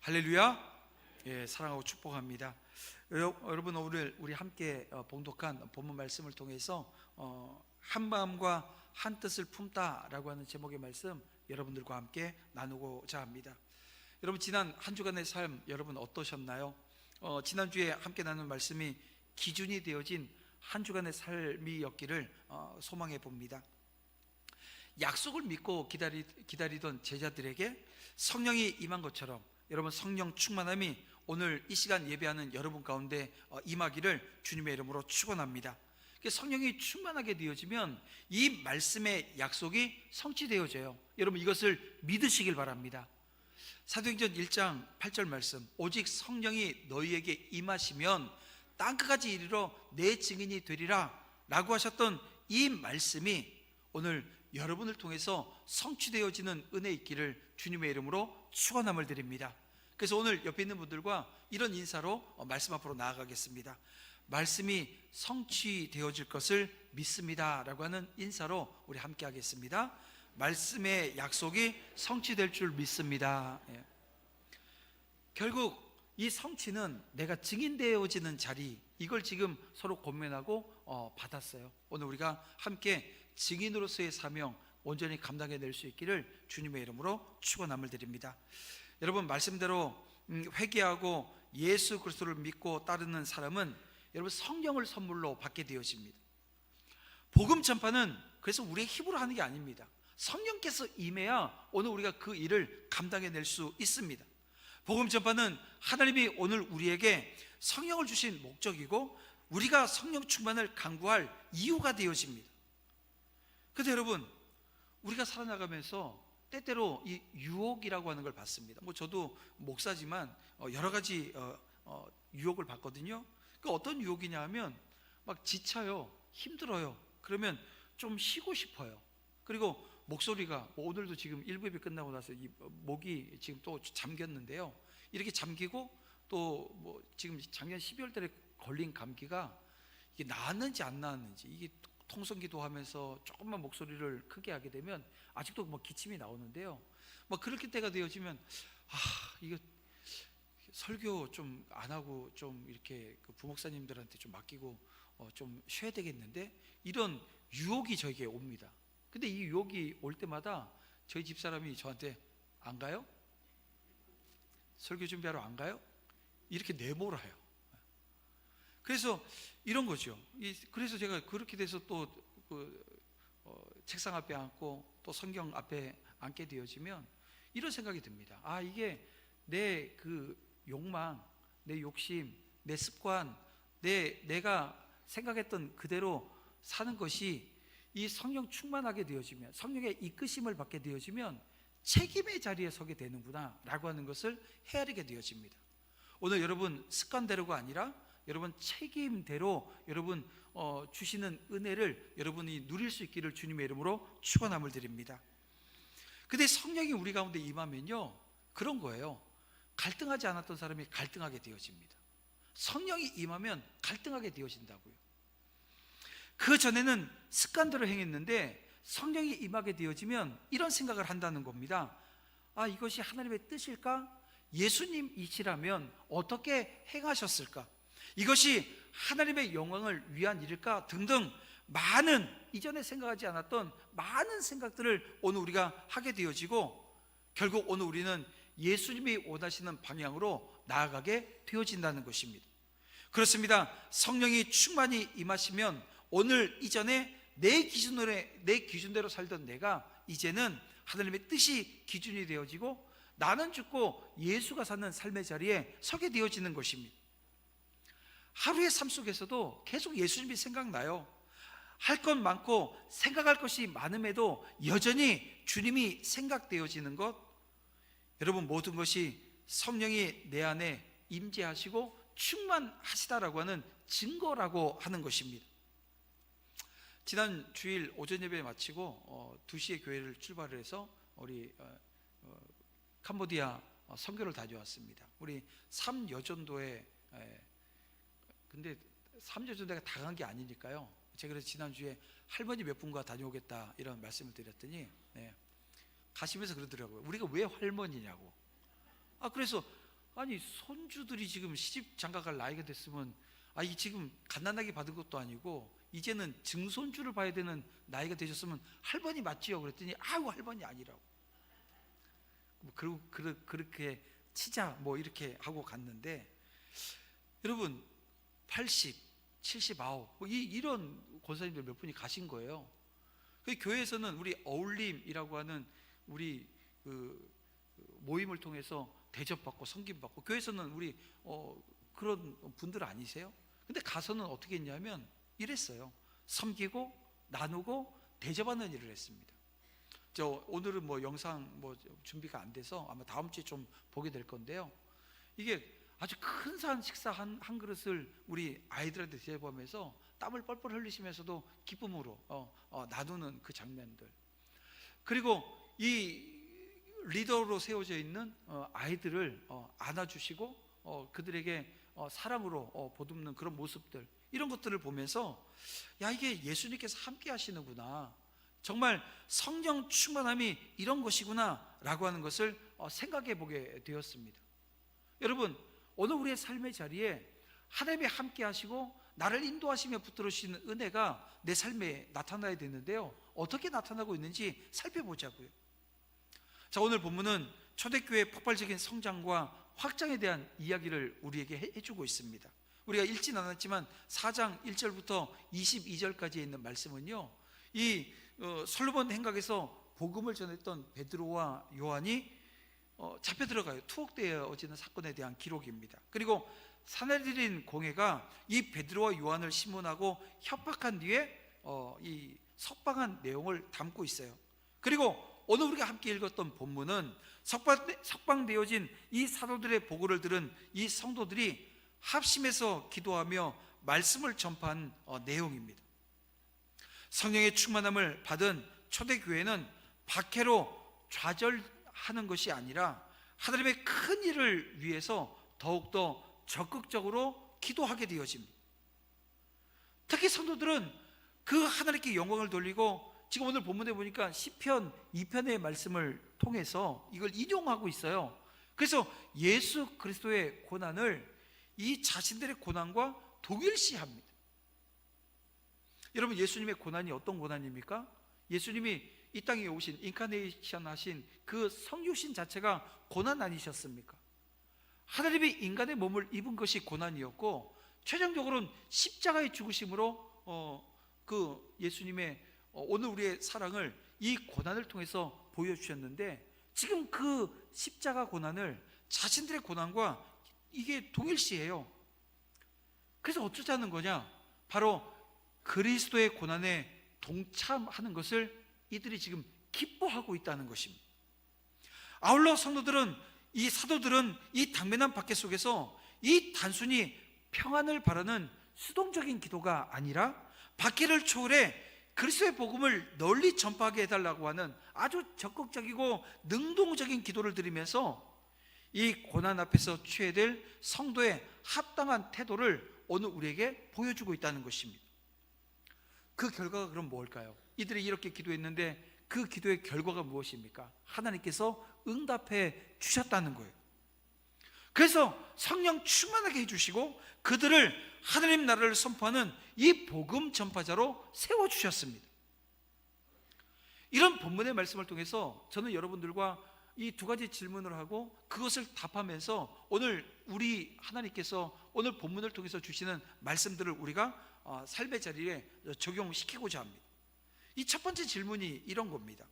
할렐루야. 예, 사랑하고 축복합니다. 여러분, 오늘 우리 함께 봉독한 본문 말씀을 통해서 한 마음과 한 뜻을 품다라고 하는 제목의 말씀 여러분들과 함께 나누고자 합니다. 여러분, 지난 한 주간의 삶 여러분 어떠셨나요? 지난주에 함께 나눈 말씀이 기준이 되어진 한 주간의 삶이었기를 소망해 봅니다. 약속을 믿고 기다리던 제자들에게 성령이 임한 것처럼 여러분, 성령 충만함이 오늘 이 시간 예배하는 여러분 가운데 임하기를 주님의 이름으로 축원합니다. 성령이 충만하게 되어지면 이 말씀의 약속이 성취되어져요. 여러분, 이것을 믿으시길 바랍니다. 사도행전 1장 8절 말씀, 오직 성령이 너희에게 임하시면 땅끝까지 이르러 내 증인이 되리라 라고 하셨던 이 말씀이 오늘 여러분을 통해서 성취되어지는 은혜 있기를 주님의 이름으로 축원함을 드립니다. 그래서 오늘 옆에 있는 분들과 이런 인사로 말씀 앞으로 나아가겠습니다. 말씀이 성취되어질 것을 믿습니다 라고 하는 인사로 우리 함께 하겠습니다. 말씀의 약속이 성취될 줄 믿습니다. 예. 결국 이 성취는 내가 증인되어지는 자리, 이걸 지금 서로 고민하고 받았어요. 오늘 우리가 함께 증인으로서의 사명 온전히 감당해낼 수 있기를 주님의 이름으로 축원함을 드립니다. 여러분, 말씀대로 회개하고 예수 그리스도를 믿고 따르는 사람은 여러분 성령을 선물로 받게 되어집니다. 복음 전파는 그래서 우리의 힘으로 하는 게 아닙니다. 성령께서 임해야 오늘 우리가 그 일을 감당해낼 수 있습니다. 복음 전파는 하나님이 오늘 우리에게 성령을 주신 목적이고 우리가 성령 충만을 강구할 이유가 되어집니다. 그런데 여러분, 우리가 살아나가면서 때때로 이 유혹이라고 하는 걸 받습니다. 저도 목사지만 여러 가지 유혹을 받거든요. 그 어떤 유혹이냐 하면 막 지쳐요, 힘들어요. 그러면 좀 쉬고 싶어요. 그리고 목소리가 오늘도 지금 1부입이 끝나고 나서 이 목이 지금 또 잠겼는데요. 이렇게 잠기고 또 지금 작년 12월 달에 걸린 감기가 이게 나았는지 안 나았는지, 이게 통성기도 하면서 조금만 목소리를 크게 하게 되면 아직도 기침이 나오는데요. 그렇게 때가 되어지면 이거 설교 좀 안 하고 좀 이렇게 그 부목사님들한테 좀 맡기고 좀 쉬어야 되겠는데, 이런 유혹이 저에게 옵니다. 근데 이 유혹이 올 때마다 저희 집사람이 저한테 안 가요? 설교 준비하러 안 가요? 이렇게 내몰아요. 그래서 이런 거죠. 그래서 제가 그렇게 돼서 또 책상 앞에 앉고 또 성경 앞에 앉게 되어지면 이런 생각이 듭니다. 이게 내 그 욕망, 내 욕심, 내 습관, 내가 생각했던 그대로 사는 것이 이 성령 충만하게 되어지면, 성령의 이끄심을 받게 되어지면 책임의 자리에 서게 되는구나 라고 하는 것을 헤아리게 되어집니다. 오늘 여러분, 습관대로가 아니라 여러분 책임대로 여러분 주시는 은혜를 여러분이 누릴 수 있기를 주님의 이름으로 축원함을 드립니다. 근데 성령이 우리 가운데 임하면요, 그런 거예요. 갈등하지 않았던 사람이 갈등하게 되어집니다. 성령이 임하면 갈등하게 되어진다고요. 그 전에는 습관대로 행했는데 성령이 임하게 되어지면 이런 생각을 한다는 겁니다. 이것이 하나님의 뜻일까? 예수님이시라면 어떻게 행하셨을까? 이것이 하나님의 영광을 위한 일일까? 등등 많은, 이전에 생각하지 않았던 많은 생각들을 오늘 우리가 하게 되어지고, 결국 오늘 우리는 예수님이 원하시는 방향으로 나아가게 되어진다는 것입니다. 그렇습니다. 성령이 충만히 임하시면 오늘 이전에 내 기준대로 살던 내가 이제는 하나님의 뜻이 기준이 되어지고 나는 죽고 예수가 사는 삶의 자리에 서게 되어지는 것입니다. 하루의 삶 속에서도 계속 예수님이 생각나요. 할 것 많고 생각할 것이 많음에도 여전히 주님이 생각되어지는 것, 여러분, 모든 것이 성령이 내 안에 임재하시고 충만하시다라고 하는 증거라고 하는 것입니다. 지난 주일 오전 예배 마치고 2시에 교회를 출발을 해서 우리 캄보디아 선교를 다녀왔습니다. 우리 3여전도에, 근데 3여전도가 다 간 게 아니니까요. 제가 그래서 지난주에 할머니 몇 분과 다녀오겠다 이런 말씀을 드렸더니 가시면서 그러더라고요. 우리가 왜 할머니냐고. 그래서 아니 손주들이 지금 시집 장가갈 나이가 됐으면 이 지금 갓난아기 받은 것도 아니고 이제는 증손주를 봐야 되는 나이가 되셨으면 할머니 맞지요? 그랬더니 아유 할머니 아니라고. 그리고 그렇게 치자 뭐 이렇게 하고 갔는데, 여러분 80, 79 뭐 이런 권사님들 몇 분이 가신 거예요. 그 교회에서는 우리 어울림이라고 하는 우리 그 모임을 통해서 대접받고 섬김받고, 교회에서는 우리 그런 분들 아니세요? 근데 가서는 어떻게 했냐면 이랬어요. 섬기고 나누고 대접하는 일을 했습니다. 오늘은 뭐 영상 뭐 준비가 안 돼서 아마 다음 주에 좀 보게 될 건데요, 이게 아주 근사한 식사 한 그릇을 우리 아이들한테 대접하면서 땀을 뻘뻘 흘리시면서도 기쁨으로 나누는 그 장면들, 그리고 이 리더로 세워져 있는 아이들을 안아주시고 그들에게 사랑으로 보듬는 그런 모습들, 이런 것들을 보면서 이게 예수님께서 함께 하시는구나, 정말 성령 충만함이 이런 것이구나 라고 하는 것을 생각해 보게 되었습니다. 여러분, 오늘 우리의 삶의 자리에 하나님이 함께 하시고 나를 인도하시며 붙들어 주시는 은혜가 내 삶에 나타나야 되는데요, 어떻게 나타나고 있는지 살펴보자고요. 자, 오늘 본문은 초대교회의 폭발적인 성장과 확장에 대한 이야기를 우리에게 해주고 있습니다. 우리가 읽진 않았지만 4장 1절부터 22절까지에 있는 말씀은요, 이 솔로몬 행각에서 복음을 전했던 베드로와 요한이 잡혀 들어가요. 투옥되어지는 사건에 대한 기록입니다. 그리고 사내들인 공회가 이 베드로와 요한을 신문하고 협박한 뒤에 이 석방한 내용을 담고 있어요. 그리고 오늘 우리가 함께 읽었던 본문은 석방되어진 이 사도들의 보고를 들은 이 성도들이 합심해서 기도하며 말씀을 전파한 내용입니다. 성령의 충만함을 받은 초대교회는 박해로 좌절하는 것이 아니라 하나님의 큰 일을 위해서 더욱더 적극적으로 기도하게 되어집니다. 특히 성도들은 그 하나님께 영광을 돌리고, 지금 오늘 본문에 보니까 시편 2편의 말씀을 통해서 이걸 인용하고 있어요. 그래서 예수 그리스도의 고난을 이 자신들의 고난과 동일시합니다. 여러분, 예수님의 고난이 어떤 고난입니까? 예수님이 이 땅에 오신 인카네이션 하신 그 성육신 자체가 고난 아니셨습니까? 하나님이 인간의 몸을 입은 것이 고난이었고, 최종적으로는 십자가의 죽으심으로 그 예수님의 오늘 우리의 사랑을 이 고난을 통해서 보여주셨는데, 지금 그 십자가 고난을 자신들의 고난과 이게 동일시해요. 그래서 어쩌자는 거냐? 바로 그리스도의 고난에 동참하는 것을 이들이 지금 기뻐하고 있다는 것입니다. 아울러 성도들은, 이 사도들은 이 당면한 박해 속에서 이 단순히 평안을 바라는 수동적인 기도가 아니라 박해를 초월해 그리스도의 복음을 널리 전파하게 해달라고 하는 아주 적극적이고 능동적인 기도를 드리면서 이 고난 앞에서 취해야 될 성도의 합당한 태도를 오늘 우리에게 보여주고 있다는 것입니다. 그 결과가 그럼 뭘까요? 이들이 이렇게 기도했는데 그 기도의 결과가 무엇입니까? 하나님께서 응답해 주셨다는 거예요. 그래서 성령 충만하게 해주시고 그들을 하나님 나라를 선포하는 이 복음 전파자로 세워주셨습니다. 이런 본문의 말씀을 통해서 저는 여러분들과 이 두 가지 질문을 하고 그것을 답하면서 오늘 우리 하나님께서 오늘 본문을 통해서 주시는 말씀들을 우리가 삶의 자리에 적용시키고자 합니다. 이 첫 번째 질문이 이런 겁니다.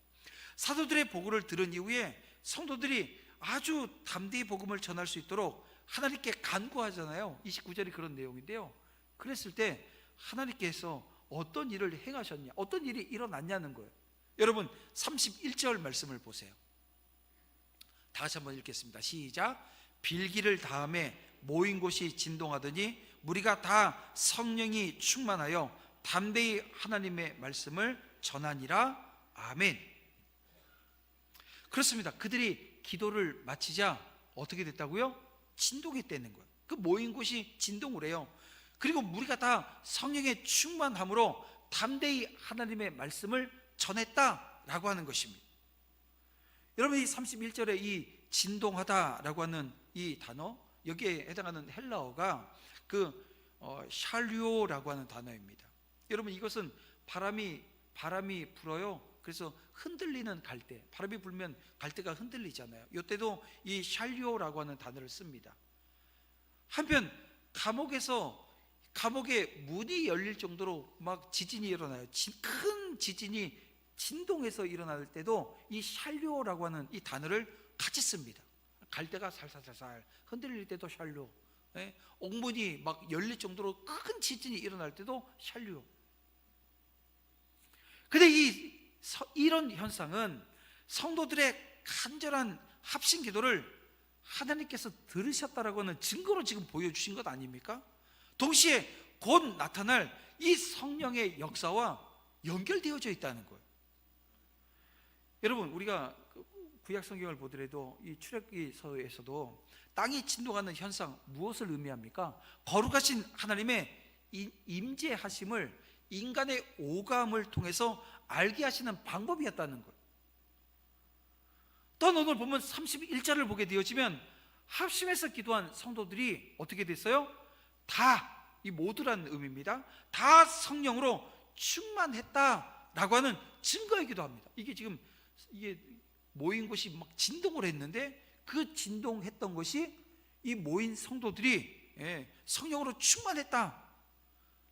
사도들의 보고를 들은 이후에 성도들이 아주 담대히 복음을 전할 수 있도록 하나님께 간구하잖아요. 29절이 그런 내용인데요, 그랬을 때 하나님께서 어떤 일을 행하셨냐, 어떤 일이 일어났냐는 거예요. 여러분 31절 말씀을 보세요. 다시 한번 읽겠습니다. 시작. 빌기를 다음에 모인 곳이 진동하더니 무리가 다 성령이 충만하여 담대히 하나님의 말씀을 전하니라. 아멘. 그렇습니다. 그들이 기도를 마치자 어떻게 됐다고요? 진동이 되는 거예요. 그 모인 곳이 진동을 해요. 그리고 무리가 다 성령의 충만함으로 담대히 하나님의 말씀을 전했다라고 하는 것입니다. 여러분, 이 31절의 이 진동하다라고 하는 이 단어, 여기에 해당하는 헬라어가 샬리오라고 하는 단어입니다. 여러분, 이것은 바람이 불어요. 그래서 흔들리는 갈대, 바람이 불면 갈대가 흔들리잖아요. 이때도 이 샬리오라고 하는 단어를 씁니다. 한편 감옥의 문이 열릴 정도로 막 지진이 일어나요. 큰 지진이 진동해서 일어날 때도 이 샬리오라고 하는 이 단어를 같이 씁니다. 갈대가 살살살살 흔들릴 때도 샬리오, 옥문이 막 열릴 정도로 큰 지진이 일어날 때도 샬리오. 근데 이런 현상은 성도들의 간절한 합심 기도를 하나님께서 들으셨다라고 하는 증거로 지금 보여주신 것 아닙니까? 동시에 곧 나타날 이 성령의 역사와 연결되어져 있다는 거예요. 여러분, 우리가 구약 성경을 보더라도 이 출애굽기서에서도 땅이 진동하는 현상, 무엇을 의미합니까? 거룩하신 하나님의 임재하심을 인간의 오감을 통해서 알게 하시는 방법이었다는 거예요. 또 오늘 보면 31절을 보게 되어지면 합심해서 기도한 성도들이 어떻게 됐어요? 다, 이 모두라는 의미입니다. 다 성령으로 충만했다라고 하는 증거이기도 합니다. 이게 모인 곳이 막 진동을 했는데 그 진동했던 것이 이 모인 성도들이 성령으로 충만했다.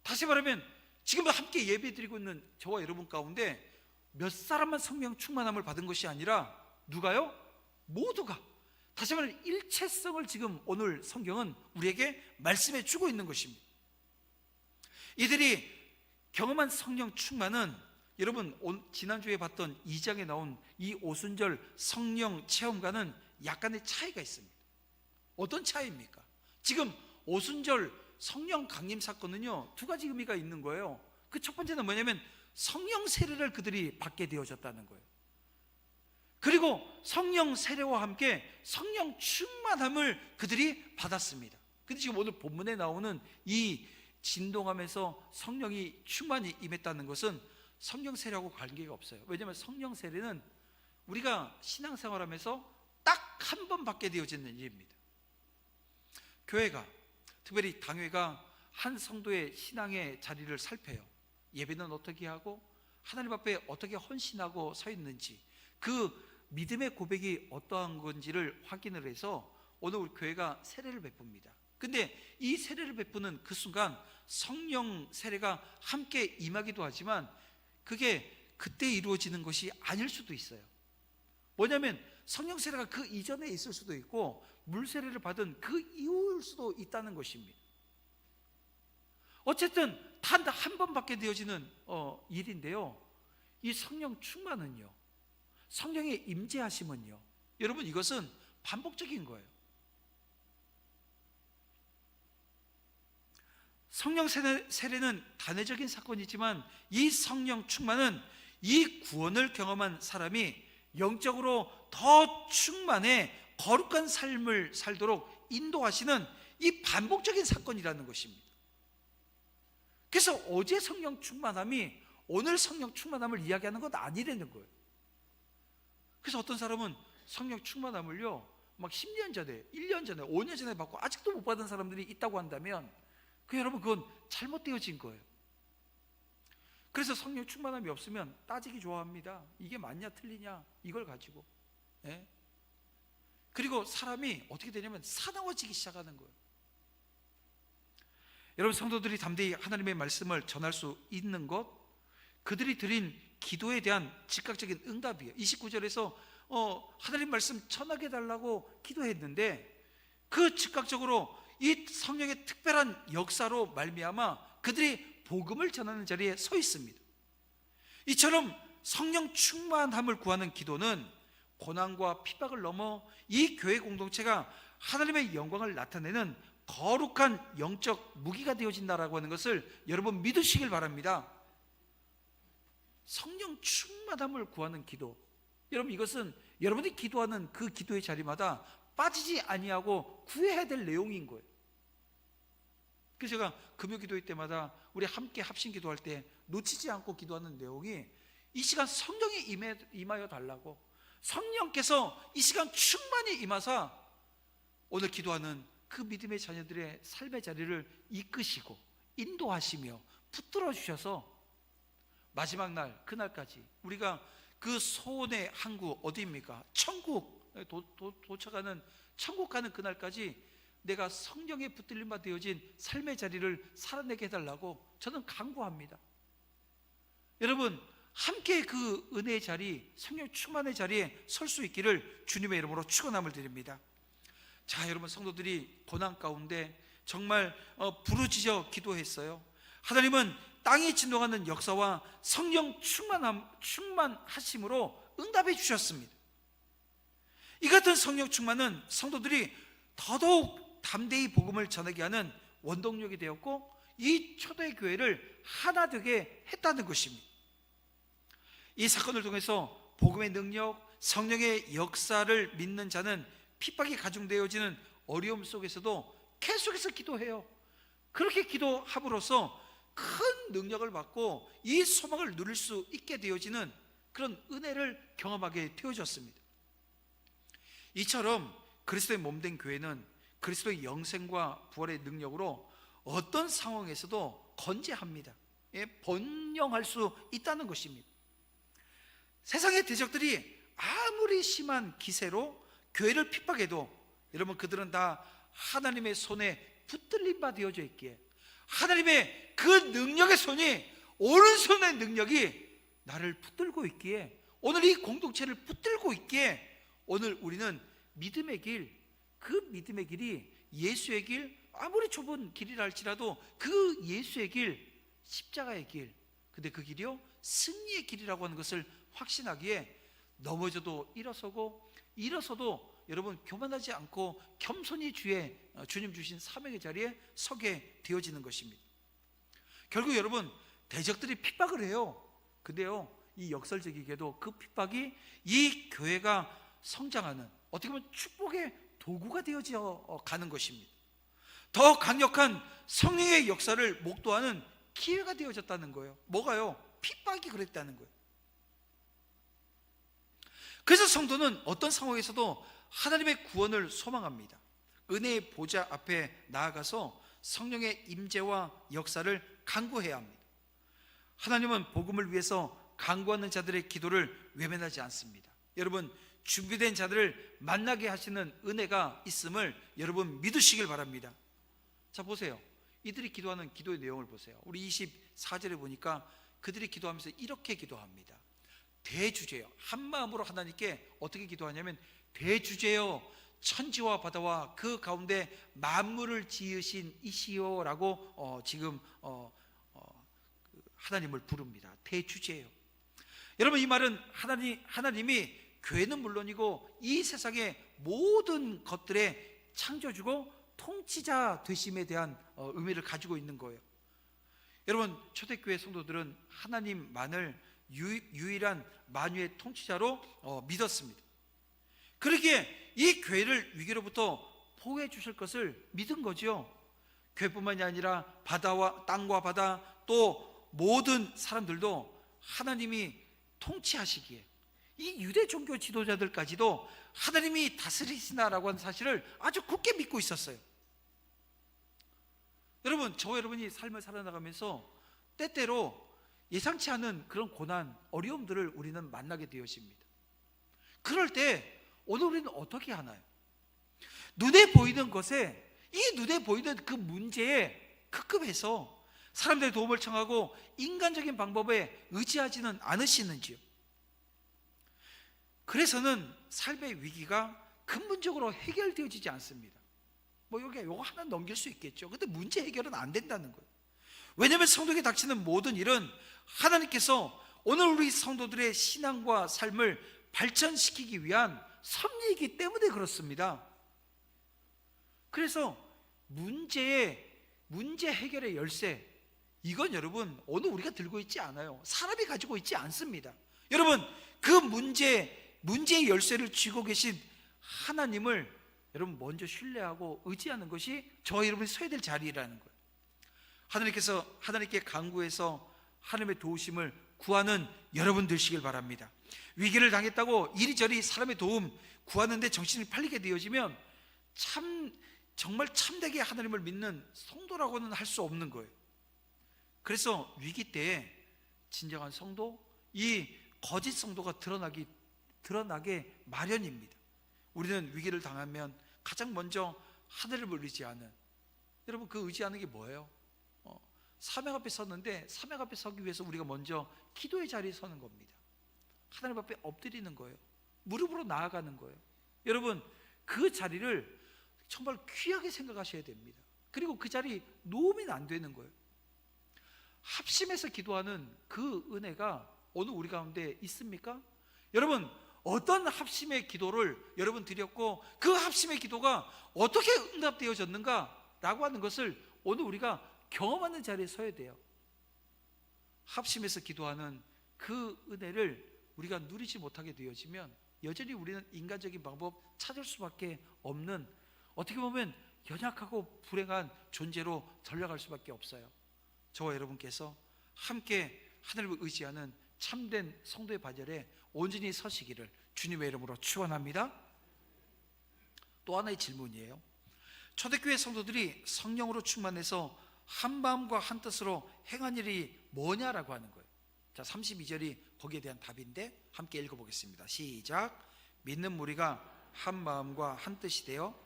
다시 말하면 지금 함께 예배드리고 있는 저와 여러분 가운데 몇 사람만 성령 충만함을 받은 것이 아니라 누가요? 모두가. 다시 말하면 일체성을 지금 오늘 성경은 우리에게 말씀해 주고 있는 것입니다. 이들이 경험한 성령 충만은 여러분 지난주에 봤던 2장에 나온 이 오순절 성령 체험과는 약간의 차이가 있습니다. 어떤 차이입니까? 지금 오순절 성령 강림 사건은요, 두 가지 의미가 있는 거예요. 그 첫 번째는 뭐냐면 성령 세례를 그들이 받게 되어졌다는 거예요. 그리고 성령 세례와 함께 성령 충만함을 그들이 받았습니다. 근데 지금 오늘 본문에 나오는 이 진동하면서 성령이 충만히 임했다는 것은 성령 세례하고 관계가 없어요. 왜냐하면 성령 세례는 우리가 신앙생활하면서 딱 한 번 받게 되어지는 일입니다. 교회가, 특별히 당회가 한 성도의 신앙의 자리를 살펴요. 예배는 어떻게 하고 하나님 앞에 어떻게 헌신하고 서 있는지, 그 믿음의 고백이 어떠한 건지를 확인을 해서 오늘 우리 교회가 세례를 베풉니다. 근데 이 세례를 베푸는 그 순간 성령 세례가 함께 임하기도 하지만 그게 그때 이루어지는 것이 아닐 수도 있어요. 뭐냐면 성령 세례가 그 이전에 있을 수도 있고 물 세례를 받은 그 이후일 수도 있다는 것입니다. 어쨌든 단 한 번 받게 되어지는 일인데요, 이 성령 충만은요, 성령의 임재하심은요, 여러분 이것은 반복적인 거예요. 성령 세례는 단회적인 사건이지만 이 성령 충만은 이 구원을 경험한 사람이 영적으로 더 충만해 거룩한 삶을 살도록 인도하시는 이 반복적인 사건이라는 것입니다. 그래서 어제 성령 충만함이 오늘 성령 충만함을 이야기하는 것 아니라는 거예요. 그래서 어떤 사람은 성령 충만함을요, 막 10년 전에, 1년 전에, 5년 전에 받고 아직도 못 받은 사람들이 있다고 한다면 여러분 그건 잘못되어진 거예요. 그래서 성령 충만함이 없으면 따지기 좋아합니다. 이게 맞냐 틀리냐 이걸 가지고. 그리고 사람이 어떻게 되냐면 사나워지기 시작하는 거예요. 여러분, 성도들이 담대히 하나님의 말씀을 전할 수 있는 것, 그들이 드린 기도에 대한 즉각적인 응답이에요. 29절에서 하나님 말씀 전하게 해달라고 기도했는데 그 즉각적으로 이 성령의 특별한 역사로 말미암아 그들이 복음을 전하는 자리에 서 있습니다. 이처럼 성령 충만함을 구하는 기도는 고난과 핍박을 넘어 이 교회 공동체가 하나님의 영광을 나타내는 거룩한 영적 무기가 되어진다라고 하는 것을 여러분 믿으시길 바랍니다. 성령 충만함을 구하는 기도, 여러분 이것은 여러분이 기도하는 그 기도의 자리마다 빠지지 아니하고 구해야 될 내용인 거예요. 그래서 제가 금요 기도회 때마다 우리 함께 합심 기도할 때 놓치지 않고 기도하는 내용이 이 시간 성령이 임하여 달라고, 성령께서 이 시간 충만히 임하사 오늘 기도하는 그 믿음의 자녀들의 삶의 자리를 이끄시고 인도하시며 붙들어 주셔서 마지막 날, 그날까지 우리가 그 소원의 항구 어디입니까? 천국 도착하는, 천국 가는 그날까지 내가 성령에 붙들림 바 되어진 삶의 자리를 살아내게 해달라고 저는 간구합니다. 여러분, 함께 그 은혜의 자리, 성령 충만의 자리에 설 수 있기를 주님의 이름으로 축원함을 드립니다. 자, 여러분, 성도들이 고난 가운데 정말 부르짖어 기도했어요. 하나님은 땅이 진동하는 역사와 성령 충만하심으로 응답해 주셨습니다. 이 같은 성령 충만은 성도들이 더더욱 담대히 복음을 전하게 하는 원동력이 되었고, 이 초대교회를 하나 되게 했다는 것입니다. 이 사건을 통해서 복음의 능력, 성령의 역사를 믿는 자는 핍박이 가중되어지는 어려움 속에서도 계속해서 기도해요. 그렇게 기도함으로써 큰 능력을 받고 이 소망을 누릴 수 있게 되어지는 그런 은혜를 경험하게 되어졌습니다. 이처럼 그리스도의 몸된 교회는 그리스도의 영생과 부활의 능력으로 어떤 상황에서도 건재합니다. 번영할 수 있다는 것입니다. 세상의 대적들이 아무리 심한 기세로 교회를 핍박해도 여러분, 그들은 다 하나님의 손에 붙들림 바 되어져 있기에, 하나님의 그 능력의 손이, 오른손의 능력이 나를 붙들고 있기에, 오늘 이 공동체를 붙들고 있기에 오늘 우리는 믿음의 길, 그 믿음의 길이 예수의 길, 아무리 좁은 길이라 할지라도 그 예수의 길, 십자가의 길, 근데 그 길이요 승리의 길이라고 하는 것을 확신하기에 넘어져도 일어서도 여러분 교만하지 않고 겸손히 주님 주신 사명의 자리에 서게 되어지는 것입니다. 결국 여러분, 대적들이 핍박을 해요. 근데요, 이 역설적이게도 그 핍박이 이 교회가 성장하는, 어떻게 보면 축복의 도구가 되어져 가는 것입니다. 더 강력한 성령의 역사를 목도하는 기회가 되어졌다는 거예요. 뭐가요? 핍박이 그랬다는 거예요. 그래서 성도는 어떤 상황에서도 하나님의 구원을 소망합니다. 은혜의 보좌 앞에 나아가서 성령의 임재와 역사를 간구해야 합니다. 하나님은 복음을 위해서 간구하는 자들의 기도를 외면하지 않습니다. 여러분, 준비된 자들을 만나게 하시는 은혜가 있음을 여러분 믿으시길 바랍니다. 자, 보세요. 이들이 기도하는 기도의 내용을 보세요. 우리 24절에 보니까 그들이 기도하면서 이렇게 기도합니다. 대주제여, 한 마음으로 하나님께 어떻게 기도하냐면, 대주제여, 천지와 바다와 그 가운데 만물을 지으신 이시여라고 지금 하나님을 부릅니다. 대주제여. 여러분, 이 말은 하나님이 교회는 물론이고 이 세상의 모든 것들의 창조주고 통치자 되심에 대한 의미를 가지고 있는 거예요. 여러분, 초대교회 성도들은 하나님만을 유일한 만유의 통치자로 믿었습니다. 그러기에 이 교회를 위기로부터 보호해 주실 것을 믿은 거죠. 교회뿐만이 아니라 땅과 바다, 또 모든 사람들도 하나님이 통치하시기에, 이 유대 종교 지도자들까지도 하나님이 다스리시나라고 하는 사실을 아주 굳게 믿고 있었어요. 여러분, 저와 여러분이 삶을 살아나가면서 때때로 예상치 않은 그런 고난, 어려움들을 우리는 만나게 되었습니다. 그럴 때 오늘 우리는 어떻게 하나요? 눈에 보이는 것에, 이 눈에 보이는 그 문제에 급급해서 사람들의 도움을 청하고 인간적인 방법에 의지하지는 않으시는지요? 그래서는 삶의 위기가 근본적으로 해결되어지지 않습니다. 요거 하나 넘길 수 있겠죠. 근데 문제 해결은 안 된다는 거예요. 왜냐하면 성도에게 닥치는 모든 일은 하나님께서 오늘 우리 성도들의 신앙과 삶을 발전시키기 위한 섭리이기 때문에 그렇습니다. 그래서 문제 해결의 열쇠, 이건 여러분 오늘 우리가 들고 있지 않아요. 사람이 가지고 있지 않습니다. 여러분, 그 문제의 열쇠를 쥐고 계신 하나님을 여러분 먼저 신뢰하고 의지하는 것이 저와 여러분이 서야 될 자리라는 거예요. 하나님께 간구해서 하나님의 도우심을 구하는 여러분 되시길 바랍니다. 위기를 당했다고 이리저리 사람의 도움 구하는데 정신이 팔리게 되어지면 정말 참되게 하나님을 믿는 성도라고는 할 수 없는 거예요. 그래서 위기 때에 진정한 성도, 이 거짓 성도가 드러나게 마련입니다. 우리는 위기를 당하면 가장 먼저 하늘을 의지하는, 여러분 그 의지하는 게 뭐예요? 사명 앞에 섰는데 사명 앞에 서기 위해서 우리가 먼저 기도의 자리에 서는 겁니다. 하나님 앞에 엎드리는 거예요. 무릎으로 나아가는 거예요. 여러분 그 자리를 정말 귀하게 생각하셔야 됩니다. 그리고 그 자리 놓으면 안 되는 거예요. 합심해서 기도하는 그 은혜가 오늘 우리 가운데 있습니까? 여러분 어떤 합심의 기도를 여러분 드렸고 그 합심의 기도가 어떻게 응답되어졌는가 라고 하는 것을 오늘 우리가 경험하는 자리에 서야 돼요. 합심해서 기도하는 그 은혜를 우리가 누리지 못하게 되어지면 여전히 우리는 인간적인 방법 찾을 수밖에 없는, 어떻게 보면 연약하고 불행한 존재로 전락할 수밖에 없어요. 저와 여러분께서 함께 하늘을 의지하는 참된 성도의 반열에 온전히 서시기를 주님의 이름으로 축원합니다. 또 하나의 질문이에요. 초대교회 성도들이 성령으로 충만해서 한마음과 한뜻으로 행한 일이 뭐냐라고 하는 거예요. 자, 32절이 거기에 대한 답인데 함께 읽어보겠습니다. 시작. 믿는 무리가 한마음과 한뜻이 되어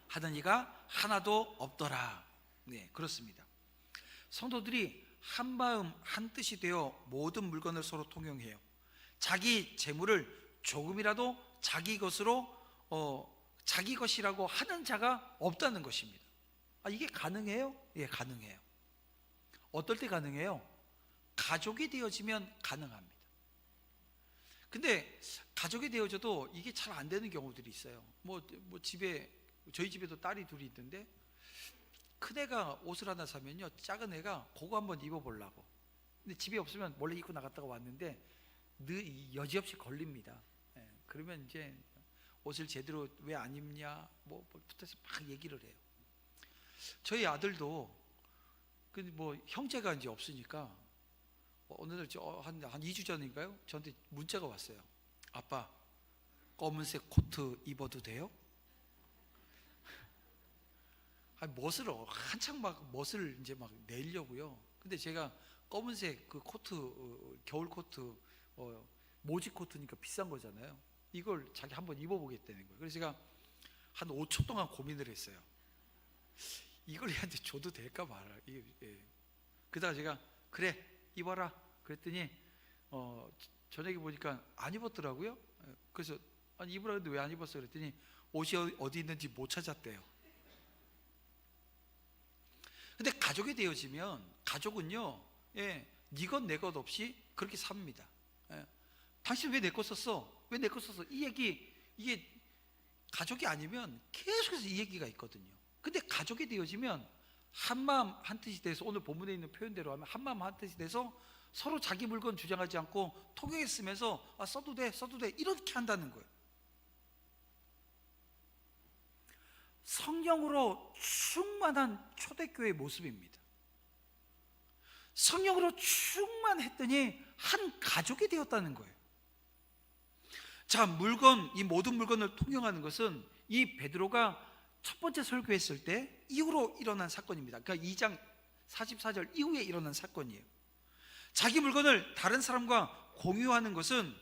하던 이가 하나도 없더라. 네, 그렇습니다. 성도들이 한마음 한뜻이 되어 모든 물건을 서로 통용해요. 자기 재물을 조금이라도 자기 것이라고 하는 자가 없다는 것입니다. 이게 가능해요? 예, 가능해요. 어떨 때 가능해요? 가족이 되어지면 가능합니다. 근데 가족이 되어져도 이게 잘 안 되는 경우들이 있어요. 저희 집에도 딸이 둘이 있는데 큰애가 옷을 하나 사면요 작은 애가 그거 한번 입어보려고, 근데 집에 없으면 몰래 입고 나갔다가 왔는데 여지없이 걸립니다. 예, 그러면 이제 옷을 제대로 왜 안 입냐 붙어서 막 얘기를 해요. 저희 아들도 형제가 이제 없으니까 오늘 한 2주 전인가요? 저한테 문자가 왔어요. 아빠, 검은색 코트 입어도 돼요? 한창 멋을 이제 내려고요. 근데 제가 검은색 그 코트, 겨울 코트, 모지 코트니까 비싼 거잖아요. 이걸 자기 한번 입어보겠다는 거예요. 그래서 제가 한 5초 동안 고민을 했어요. 이걸 얘한테 줘도 될까 말아. 그러다가 제가 그래 입어라 그랬더니 저녁에 보니까 안 입었더라고요. 그래서 아니 입으라 했는데 왜 안 입었어 그랬더니 옷이 어디 있는지 못 찾았대요. 근데 가족이 되어지면 가족은요, 네 것 내 것 없이 그렇게 삽니다. 당신 왜 내 거 썼어? 왜 내 거 썼어? 이게 가족이 아니면 계속해서 이 얘기가 있거든요. 근데 가족이 되어지면 한마음 한뜻이 돼서, 오늘 본문에 있는 표현대로 하면 한마음 한뜻이 돼서 서로 자기 물건 주장하지 않고 통용해 쓰면서 써도 돼 이렇게 한다는 거예요. 성령으로 충만한 초대교회의 모습입니다. 성령으로 충만했더니 한 가족이 되었다는 거예요. 자, 이 모든 물건을 통용하는 것은 이 베드로가 첫 번째 설교했을 때 이후로 일어난 사건입니다. 그러니까 2장 44절 이후에 일어난 사건이에요. 자기 물건을 다른 사람과 공유하는 것은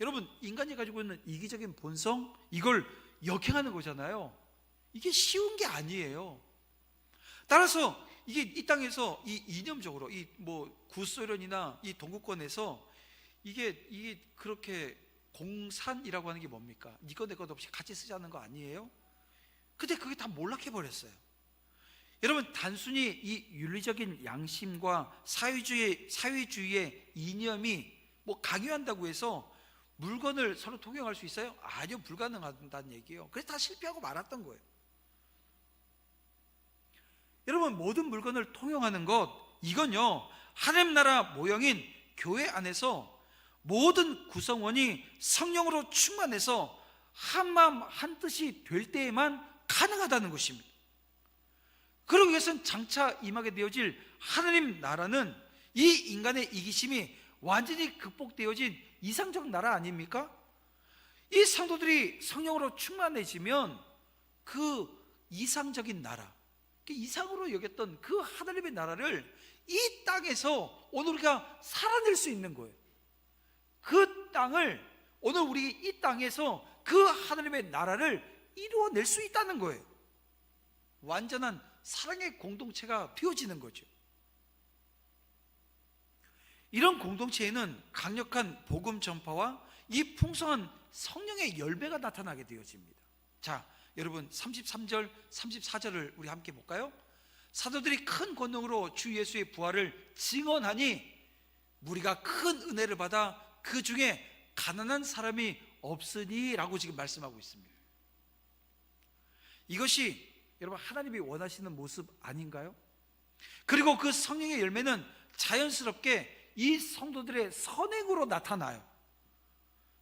여러분 인간이 가지고 있는 이기적인 본성, 이걸 역행하는 거잖아요. 이게 쉬운 게 아니에요. 따라서 이게 이 땅에서 이 이념적으로 구소련이나 이 동구권에서 이게 그렇게 공산이라고 하는 게 뭡니까? 네 것 내 것 없이 같이 쓰자는 거 아니에요? 근데 그게 다 몰락해 버렸어요. 여러분 단순히 이 윤리적인 양심과 사회주의의 이념이 강요한다고 해서 물건을 서로 통용할 수 있어요? 아니요, 불가능하다는 얘기예요. 그래서 다 실패하고 말았던 거예요. 여러분 모든 물건을 통용하는 것, 이건요 하나님 나라 모형인 교회 안에서 모든 구성원이 성령으로 충만해서 한마음 한뜻이 될 때에만 가능하다는 것입니다. 그러기 위해서는 장차 임하게 되어질 하나님 나라는 이 인간의 이기심이 완전히 극복되어진 이상적 나라 아닙니까? 이 성도들이 성령으로 충만해지면 그 이상적인 나라, 그 이상으로 여겼던 그 하나님의 나라를 이 땅에서 오늘 우리가 살아낼 수 있는 거예요. 그 땅을 오늘 우리 이 땅에서 그 하나님의 나라를 이루어낼 수 있다는 거예요. 완전한 사랑의 공동체가 되어지는 거죠. 이런 공동체에는 강력한 복음 전파와 이 풍성한 성령의 열매가 나타나게 되어집니다. 자, 여러분 33절, 34절을 우리 함께 볼까요? 사도들이 큰 권능으로 주 예수의 부활을 증언하니 무리가 큰 은혜를 받아 그 중에 가난한 사람이 없으니 라고 지금 말씀하고 있습니다. 이것이 여러분 하나님이 원하시는 모습 아닌가요? 그리고 그 성령의 열매는 자연스럽게 이 성도들의 선행으로 나타나요.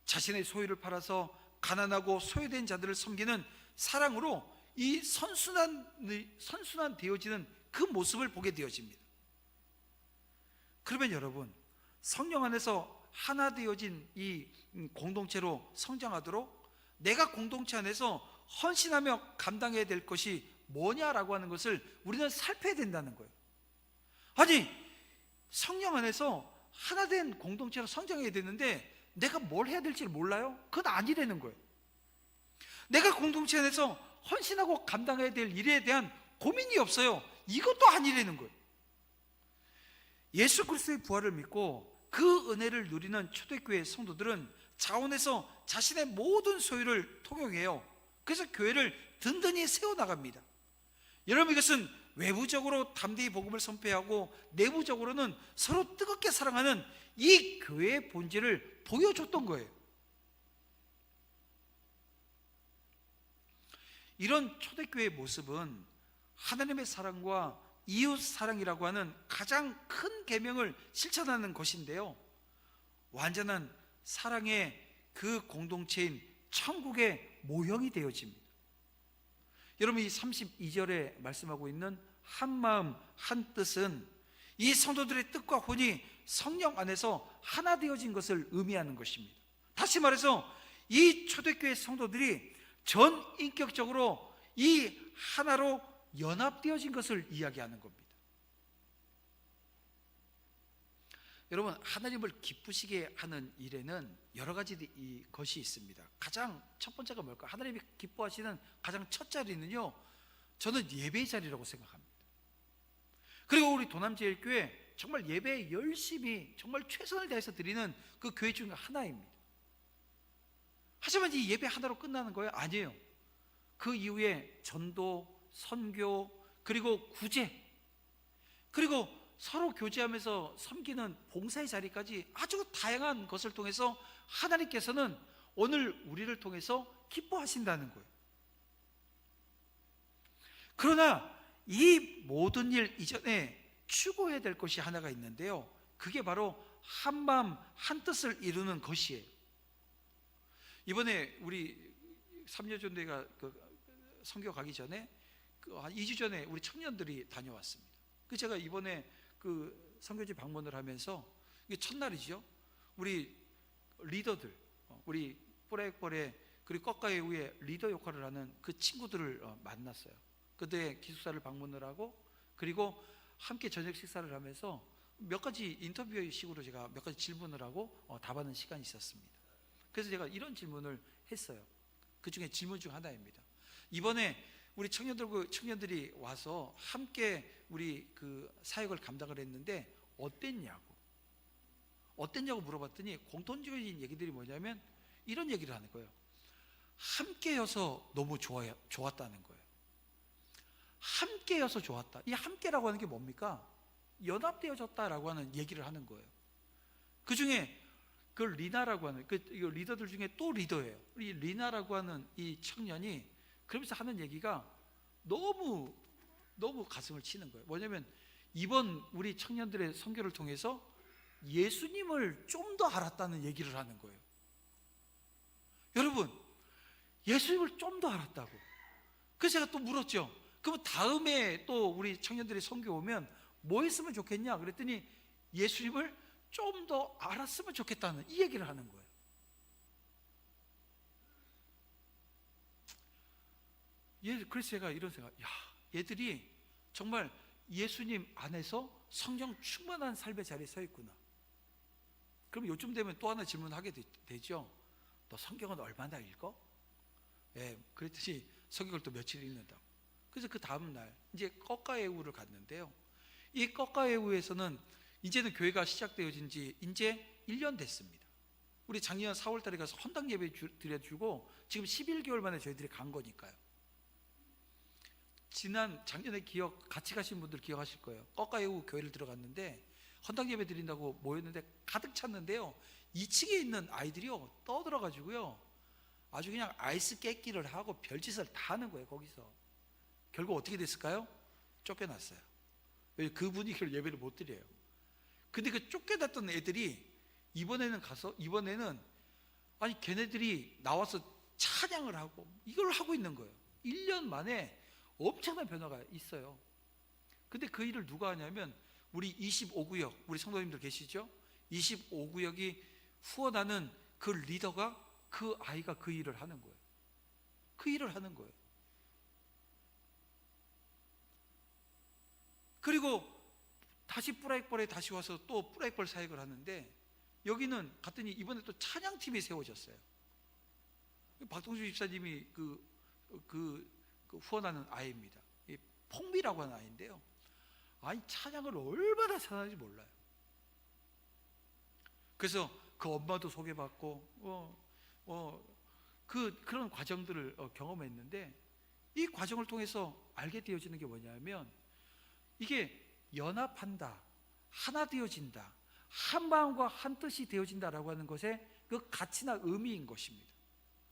자신의 소유를 팔아서 가난하고 소외된 자들을 섬기는 사랑으로 이 선순환 되어지는 그 모습을 보게 되어집니다. 그러면 여러분, 성령 안에서 하나 되어진 이 공동체로 성장하도록 내가 공동체 안에서 헌신하며 감당해야 될 것이 뭐냐라고 하는 것을 우리는 살펴야 된다는 거예요. 아니, 성령 안에서 하나 된 공동체로 성장해야 되는데 내가 뭘 해야 될지 몰라요? 그건 아니라는 거예요. 내가 공동체 안에서 헌신하고 감당해야 될 일에 대한 고민이 없어요. 이것도 아니라는 거예요. 예수 그리스도의 부활을 믿고 그 은혜를 누리는 초대교회 성도들은 자원에서 자신의 모든 소유를 통용해요. 그래서 교회를 든든히 세워나갑니다. 여러분, 이것은 외부적으로 담대히 복음을 선포하고 내부적으로는 서로 뜨겁게 사랑하는 이 교회의 본질을 보여줬던 거예요. 이런 초대교회의 모습은 하나님의 사랑과 이웃 사랑이라고 하는 가장 큰 계명을 실천하는 것인데요, 완전한 사랑의 그 공동체인 천국의 모형이 되어집니다. 여러분, 이 32절에 말씀하고 있는 한 마음 한 뜻은 이 성도들의 뜻과 혼이 성령 안에서 하나 되어진 것을 의미하는 것입니다. 다시 말해서 이 초대교회 성도들이 전인격적으로 이 하나로 연합되어진 것을 이야기하는 겁니다. 여러분, 하나님을 기쁘시게 하는 일에는 여러 가지 것이 있습니다. 가장 첫 번째가 뭘까? 하나님이 기뻐하시는 가장 첫 자리는요, 저는 예배의 자리라고 생각합니다. 그리고 우리 도남제일교회 정말 예배에 열심히 정말 최선을 다해서 드리는 그 교회 중에 하나입니다. 하지만 이 예배 하나로 끝나는 거예요? 아니에요. 그 이후에 전도, 선교, 그리고 구제, 그리고 서로 교제하면서 섬기는 봉사의 자리까지 아주 다양한 것을 통해서 하나님께서는 오늘 우리를 통해서 기뻐하신다는 거예요. 그러나 이 모든 일 이전에 추구해야 될 것이 하나가 있는데요, 그게 바로 한 마음 한 뜻을 이루는 것이에요. 이번에 우리 삼여전대가 선교 가기 전에 한 2주 전에 우리 청년들이 다녀왔습니다. 제가 이번에 그 선교지 방문을 하면서 이게 첫날이죠. 우리 리더들, 우리 뿌레액벌의 그리고 꺾가의 후에 리더 역할을 하는 그 친구들을 만났어요. 그때 기숙사를 방문을 하고 그리고 함께 저녁 식사를 하면서 몇 가지 인터뷰식으로 제가 몇 가지 질문을 하고 답하는 시간이 있었습니다. 그래서 제가 이런 질문을 했어요. 그 중에 질문 중 하나입니다. 이번에 우리 청년들이 와서 함께 우리 그 사역을 감당을 했는데 어땠냐고 물어봤더니 공통적인 얘기들이 뭐냐면 이런 얘기를 하는 거예요. 함께여서 너무 좋았다는 거예요. 함께여서 좋았다. 이 함께라고 하는 게 뭡니까? 연합되어졌다라고 하는 얘기를 하는 거예요. 그 중에 그 리나라고 하는 그 리더들 중에 또 리더예요. 이 리나라고 하는 이 청년이 그러면서 하는 얘기가 너무 가슴을 치는 거예요. 뭐냐면 이번 우리 청년들의 선교를 통해서 예수님을 좀 더 알았다는 얘기를 하는 거예요. 여러분, 예수님을 좀 더 알았다고. 그래서 제가 또 물었죠. 그럼 다음에 또 우리 청년들이 선교 오면 뭐 했으면 좋겠냐 그랬더니 예수님을 좀 더 알았으면 좋겠다는 이 얘기를 하는 거예요. 그래서 제가 이런 생각, 얘들이 정말 예수님 안에서 성령 충만한 삶의 자리에 서 있구나. 그럼 요즘 되면 또 하나 질문하게 되죠. 너 성경은 얼마나 읽어? 그랬더니 성경을 또 며칠 읽는다고. 그래서 그 다음 날 이제 꺾가에우를 갔는데요. 이 꺾가에우에서는 이제는 교회가 시작되어진 지 이제 1년 됐습니다. 우리 작년 4월 달에 가서 헌당 예배 드려주고 지금 11개월 만에 저희들이 간 거니까요. 작년에 같이 가신 분들 기억하실 거예요. 꺾가에우 교회를 들어갔는데 헌당 예배 드린다고 모였는데 가득 찼는데요, 2층에 있는 아이들이요 떠들어가지고요 아주 그냥 아이스 깨끼를 하고 별짓을 다 하는 거예요. 거기서 결국 어떻게 됐을까요? 쫓겨났어요. 왜? 그 분위기를 예배를 못 드려요. 근데 그 쫓겨났던 애들이 이번에는 아니 걔네들이 나와서 찬양을 하고 이걸 하고 있는 거예요. 1년 만에 엄청난 변화가 있어요. 근데 그 일을 누가 하냐면 우리 25구역 우리 성도님들 계시죠? 25구역이 후원하는 그 리더가, 그 아이가 그 일을 하는 거예요. 그 일을 하는 거예요. 그리고 다시 뿌라익벌에 다시 와서 또 뿌라익벌 사역을 하는데, 여기는 갔더니 이번에 또 찬양팀이 세워졌어요. 박동수 집사님이 그 후원하는 아이입니다. 퐁비라고 하는 아이인데요, 아니 찬양을 얼마나 잘하는지 몰라요. 그래서 그 엄마도 소개받고 그런 과정들을 경험했는데, 이 과정을 통해서 알게 되어지는 게 뭐냐면 이게 연합한다, 하나 되어진다, 한 마음과 한 뜻이 되어진다라고 하는 것의 그 가치나 의미인 것입니다.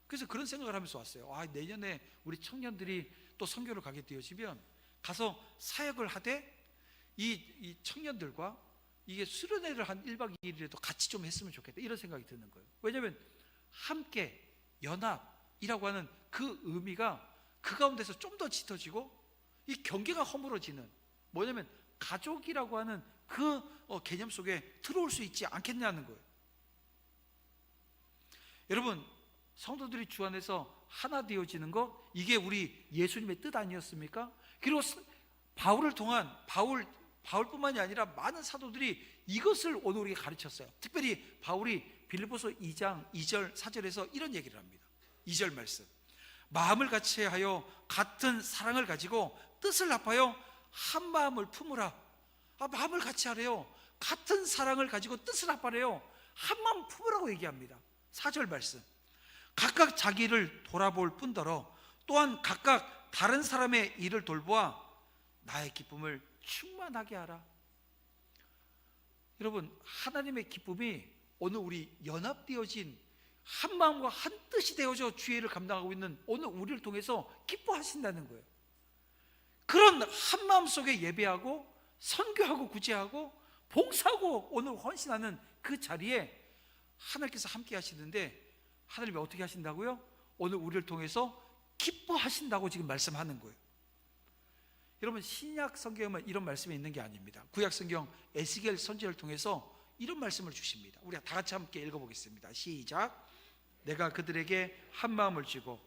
그래서 그런 생각을 하면서 왔어요. 내년에 우리 청년들이 또 선교를 가게 되어지면 가서 사역을 하되 이 청년들과 이게 수련회를 한 1박 2일이라도 같이 좀 했으면 좋겠다, 이런 생각이 드는 거예요. 왜냐하면 함께 연합이라고 하는 그 의미가 그 가운데서 좀 더 짙어지고 이 경계가 허물어지는, 뭐냐면 가족이라고 하는 그 개념 속에 들어올 수 있지 않겠냐는 거예요. 여러분, 성도들이 주 안에서 하나 되어지는 것, 이게 우리 예수님의 뜻 아니었습니까? 그리고 바울을 통한 바울뿐만이 아니라 많은 사도들이 이것을 오늘 우리에게 가르쳤어요. 특별히 바울이 빌립보서 2장 2절 4절에서 이런 얘기를 합니다. 2절 말씀, 마음을 같이 하여 같은 사랑을 가지고 뜻을 합하여 한 마음을 품으라. 마음을 같이 하래요. 같은 사랑을 가지고 뜻을 합하래요. 한 마음 품으라고 얘기합니다. 4절 말씀, 각각 자기를 돌아볼 뿐더러 또한 각각 다른 사람의 일을 돌보아 나의 기쁨을 충만하게 하라. 여러분, 하나님의 기쁨이 오늘 우리 연합되어진 한 마음과 한 뜻이 되어져 주의 일을 감당하고 있는 오늘 우리를 통해서 기뻐하신다는 거예요. 그런 한 마음 속에 예배하고 선교하고 구제하고 봉사하고 오늘 헌신하는 그 자리에 하나님께서 함께 하시는데, 하나님이 어떻게 하신다고요? 오늘 우리를 통해서 기뻐하신다고 지금 말씀하는 거예요. 여러분, 신약 성경에만 이런 말씀이 있는 게 아닙니다. 구약 성경 에스겔 선지자를 통해서 이런 말씀을 주십니다. 우리가 다 같이 함께 읽어보겠습니다. 시작. 내가 그들에게 한 마음을 주고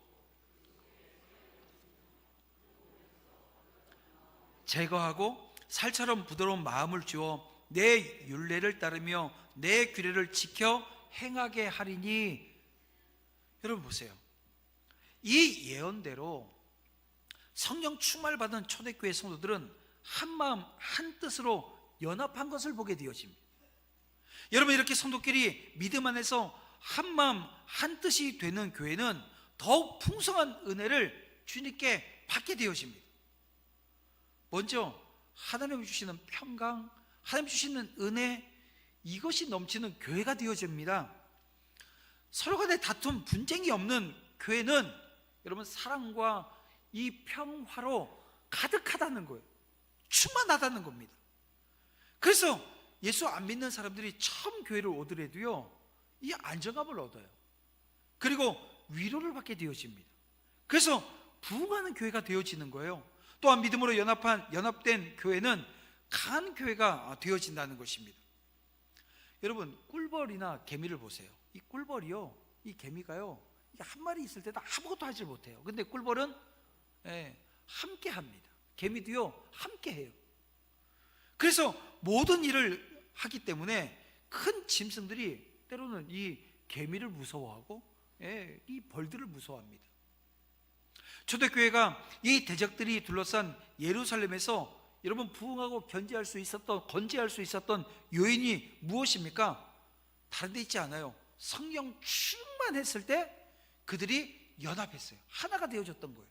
제거하고 살처럼 부드러운 마음을 주어 내 율례를 따르며 내 규례를 지켜 행하게 하리니. 여러분 보세요. 이 예언대로 성령 충만을 받은 초대교회 성도들은 한 마음 한 뜻으로 연합한 것을 보게 되어집니다. 여러분, 이렇게 성도끼리 믿음 안에서 한 마음 한 뜻이 되는 교회는 더욱 풍성한 은혜를 주님께 받게 되어집니다. 먼저 하나님이 주시는 평강, 하나님이 주시는 은혜, 이것이 넘치는 교회가 되어집니다. 서로 간에 다툼, 분쟁이 없는 교회는 여러분 사랑과 이 평화로 가득하다는 거예요. 충만하다는 겁니다. 그래서 예수 안 믿는 사람들이 처음 교회를 오더라도요, 이 안정감을 얻어요. 그리고 위로를 받게 되어집니다. 그래서 부흥하는 교회가 되어지는 거예요. 또한 믿음으로 연합된 교회는 강한 교회가 되어진다는 것입니다. 여러분, 꿀벌이나 개미를 보세요. 이 꿀벌이요, 이 개미가요, 한 마리 있을 때도 아무것도 하지 못해요. 근데 꿀벌은 함께 합니다. 개미도요, 함께 해요. 그래서 모든 일을 하기 때문에 큰 짐승들이 때로는 이 개미를 무서워하고 이 벌들을 무서워합니다. 초대교회가 이 대적들이 둘러싼 예루살렘에서 여러분 부흥하고 건재할 수 있었던 요인이 무엇입니까? 다른 데 있지 않아요. 성령 충만했을 때 그들이 연합했어요. 하나가 되어졌던 거예요.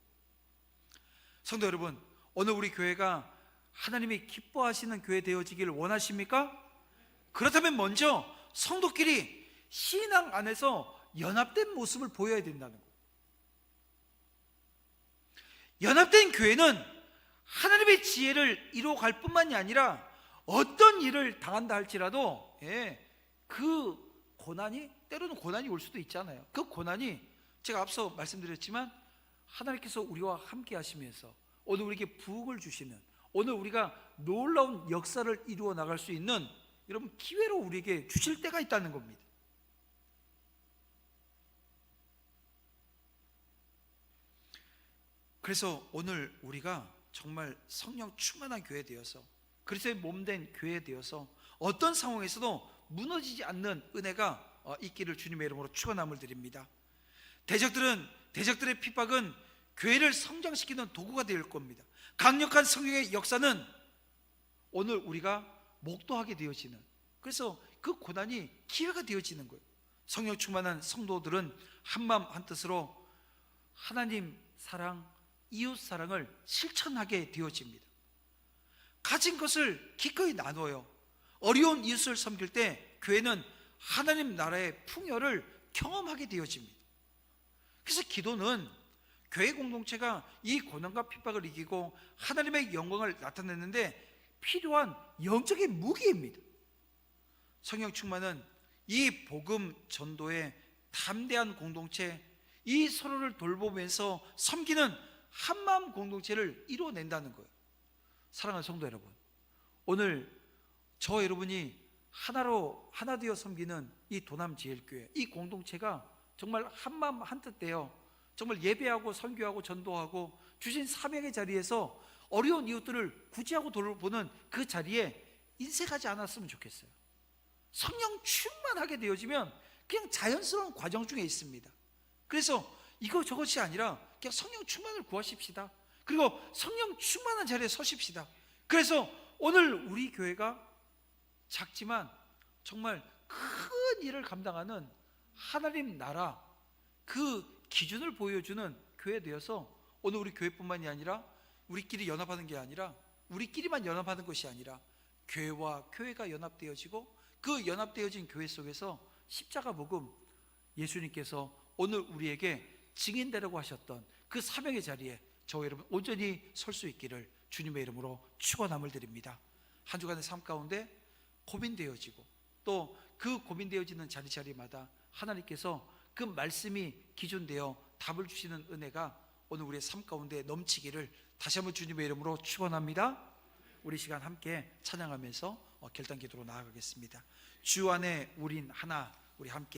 성도 여러분, 오늘 우리 교회가 하나님이 기뻐하시는 교회 되어지기를 원하십니까? 그렇다면 먼저 성도끼리 신앙 안에서 연합된 모습을 보여야 된다는 거예요. 연합된 교회는 하나님의 지혜를 이루어갈 뿐만이 아니라 어떤 일을 당한다 할지라도 그 고난이, 때로는 고난이 올 수도 있잖아요. 그 고난이 제가 앞서 말씀드렸지만 하나님께서 우리와 함께 하시면서 오늘 우리에게 부흥을 주시는, 오늘 우리가 놀라운 역사를 이루어 나갈 수 있는 여러분 기회로 우리에게 주실 때가 있다는 겁니다. 그래서 오늘 우리가 정말 성령 충만한 교회 되어서, 그리스도의 몸된 교회 되어서 어떤 상황에서도 무너지지 않는 은혜가 있기를 주님의 이름으로 축원함을 드립니다. 대적들의 핍박은 교회를 성장시키는 도구가 될 겁니다. 강력한 성령의 역사는 오늘 우리가 목도하게 되어지는, 그래서 그 고난이 기회가 되어지는 거예요. 성령 충만한 성도들은 한마음 한뜻으로 하나님 사랑, 이웃 사랑을 실천하게 되어집니다. 가진 것을 기꺼이 나눠요. 어려운 이웃을 섬길 때 교회는 하나님 나라의 풍요를 경험하게 되어집니다. 그래서 기도는 교회 공동체가 이 고난과 핍박을 이기고 하나님의 영광을 나타내는데 필요한 영적인 무기입니다. 성령 충만은 이 복음 전도의 담대한 공동체, 이 서로를 돌보면서 섬기는 한마음 공동체를 이루어낸다는 거예요. 사랑하는 성도 여러분, 오늘 저 여러분이 하나 되어 섬기는 이 도남제일교회, 이 공동체가 정말 한마음 한뜻 되어 정말 예배하고 선교하고 전도하고 주신 사명의 자리에서 어려운 이웃들을 구제하고 돌보는 그 자리에 인색하지 않았으면 좋겠어요. 성령 충만하게 되어지면 그냥 자연스러운 과정 중에 있습니다. 그래서 저것이 아니라 그냥 성령 충만을 구하십시다. 그리고 성령 충만한 자리에 서십시다. 그래서 오늘 우리 교회가 작지만 정말 큰 일을 감당하는 하나님 나라, 그 기준을 보여주는 교회 되어서 오늘 우리 교회뿐만이 아니라 우리끼리 연합하는 게 아니라 우리끼리만 연합하는 것이 아니라 교회와 교회가 연합되어지고 그 연합되어진 교회 속에서 십자가 복음, 예수님께서 오늘 우리에게 증인되라고 하셨던 그 사명의 자리에 저 여러분 온전히 설 수 있기를 주님의 이름으로 축원함을 드립니다. 한 주간의 삶 가운데 고민되어지고 또 그 고민되어지는 자리마다 하나님께서 그 말씀이 기준되어 답을 주시는 은혜가 오늘 우리의 삶 가운데 넘치기를 다시 한번 주님의 이름으로 축원합니다. 우리 시간 함께 찬양하면서 결단 기도로 나아가겠습니다. 주 안에 우린 하나, 우리 함께